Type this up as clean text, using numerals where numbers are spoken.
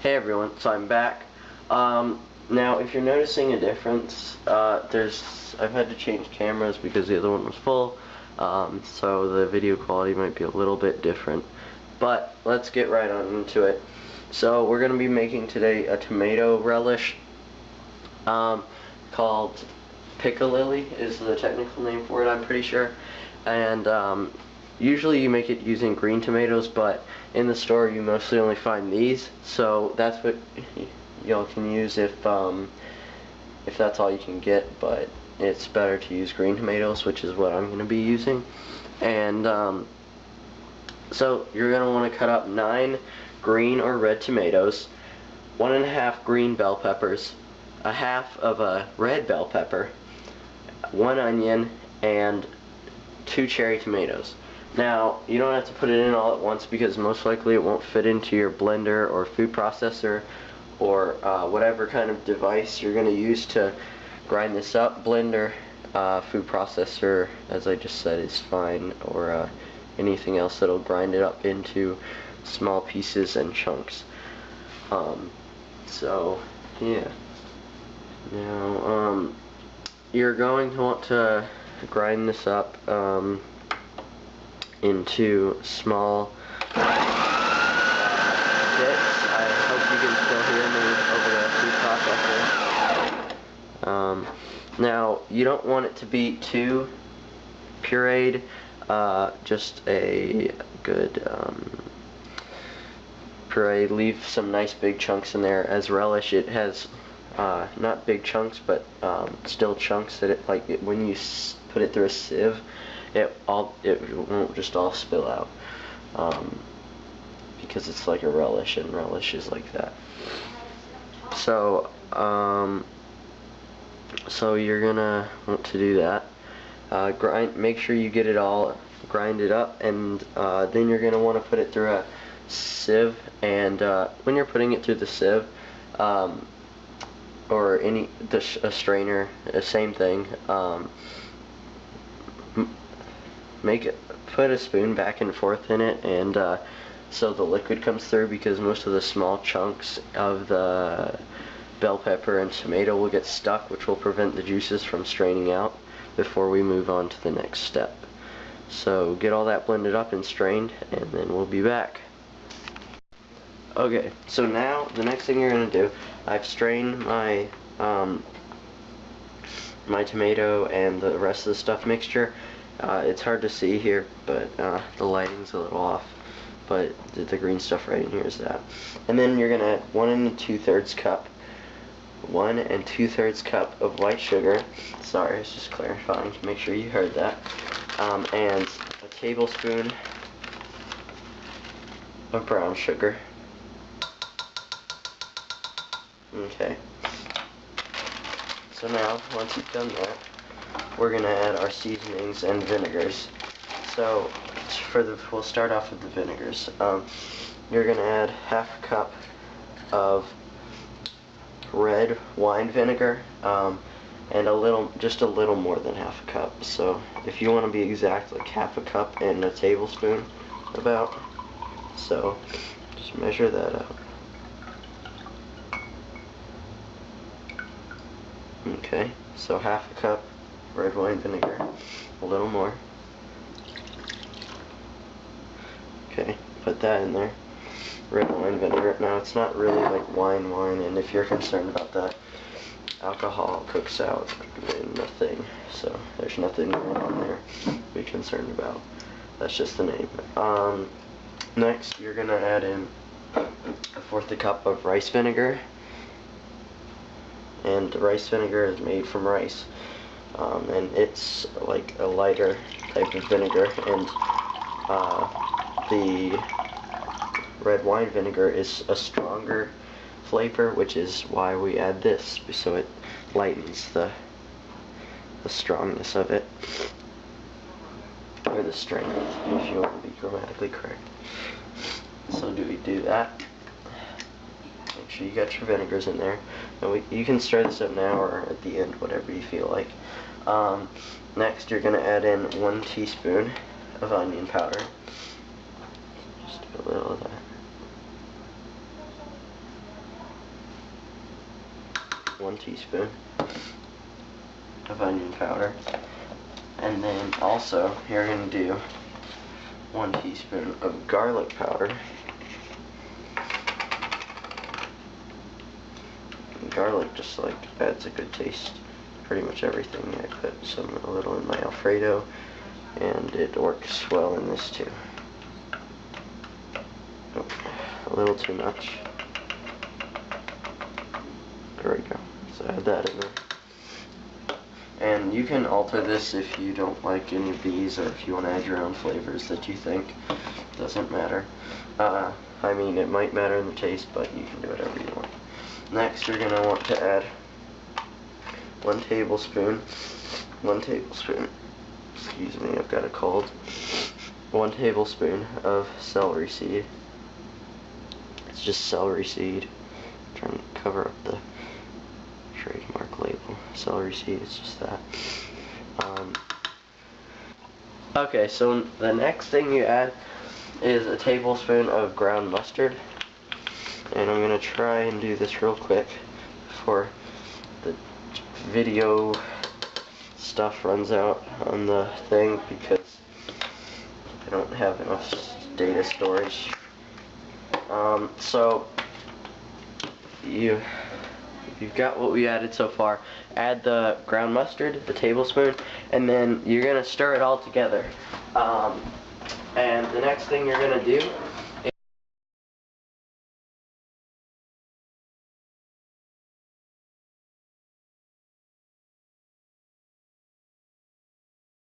Hey everyone, so I'm back. Now if you're noticing a difference, I've had to change cameras because the other one was full, so the video quality might be a little bit different. But let's get right on into it. So we're going to be making today a tomato relish, called Piccalilli is the technical name for it, I'm pretty sure. And usually you make it using green tomatoes, but in the store you mostly only find these, so that's what y'all can use if that's all you can get, but it's better to use green tomatoes, which is what I'm going to be using. And so you're going to want to cut up 9 green or red tomatoes, 1½ green bell peppers, a half of a red bell pepper, 1 onion, and 2 cherry tomatoes. Now, you don't have to put it in all at once because most likely it won't fit into your blender or food processor or whatever kind of device you're going to use to grind this up. Blender, food processor, as I just said, is fine, or anything else that'll grind it up into small pieces and chunks. So, yeah. Now, you're going to want to grind this up into small bits. I hope you can still hear me over the food processor. Now, you don't want it to be too pureed, just a good puree. Leave some nice big chunks in there. As relish, it has not big chunks, but still chunks that when you put it through a sieve, it won't just all spill out, because it's like a relish, and relish is like that. So so you're gonna want to do that. Make sure you get it all grinded up, and then you're gonna want to put it through a sieve. And when you're putting it through the sieve, or a strainer, same thing. Put a spoon back and forth in it, and so the liquid comes through, because most of the small chunks of the bell pepper and tomato will get stuck, which will prevent the juices from straining out before we move on to the next step. So get all that blended up and strained, and then we'll be back. Okay, so now the next thing you're going to do, I've strained my my tomato and the rest of the stuff mixture. It's hard to see here, but the lighting's a little off, but the green stuff right in here is that. And then you're going to add 1 2/3 cup of white sugar. Sorry, I was just clarifying to make sure you heard that. And a tablespoon of brown sugar. Okay. So now, once you've done that, we're going to add our seasonings and vinegars. So, we'll start off with the vinegars. You're going to add 1/2 cup of red wine vinegar, and just a little more than 1/2 cup. So, if you want to be exact, like 1/2 cup and a tablespoon about. So, just measure that out. Okay, so 1/2 cup red wine vinegar, a little more. Okay, put that in there. Red wine vinegar. Now, it's not really like wine, and if you're concerned about that, alcohol cooks out in the thing, so there's nothing going on there to be concerned about. That's just the name. Next, you're gonna add in 1/4 cup of rice vinegar. And rice vinegar is made from rice, and it's like a lighter type of vinegar, and the red wine vinegar is a stronger flavor, which is why we add this, so it lightens the strongness of it, or the strength, if you want to be grammatically correct. So we do that. Make sure you got your vinegars in there. And you can stir this up now or at the end, whatever you feel like. Next, you're going to add in 1 teaspoon of onion powder. Just a little of that. 1 teaspoon of onion powder. And then also, you're going to do 1 teaspoon of garlic powder. Garlic just like adds a good taste to pretty much everything. I put a little in my Alfredo, and it works well in this too. Oh, a little too much. There we go. So add that in there. And you can alter this if you don't like any of these, or if you want to add your own flavors that you think. Doesn't matter. I mean, it might matter in the taste, but you can do whatever you want. Next, you're going to want to add 1 tablespoon, excuse me, I've got a cold, 1 tablespoon of celery seed. It's just celery seed. I'm trying to cover up the trademark label. Celery seed, it's just that. Okay, so the next thing you add is a tablespoon of ground mustard. And I'm going to try and do this real quick before the video stuff runs out on the thing, because I don't have enough data storage. So you've got what we added so far. Add the ground mustard, the tablespoon, and then you're going to stir it all together. And the next thing you're going to do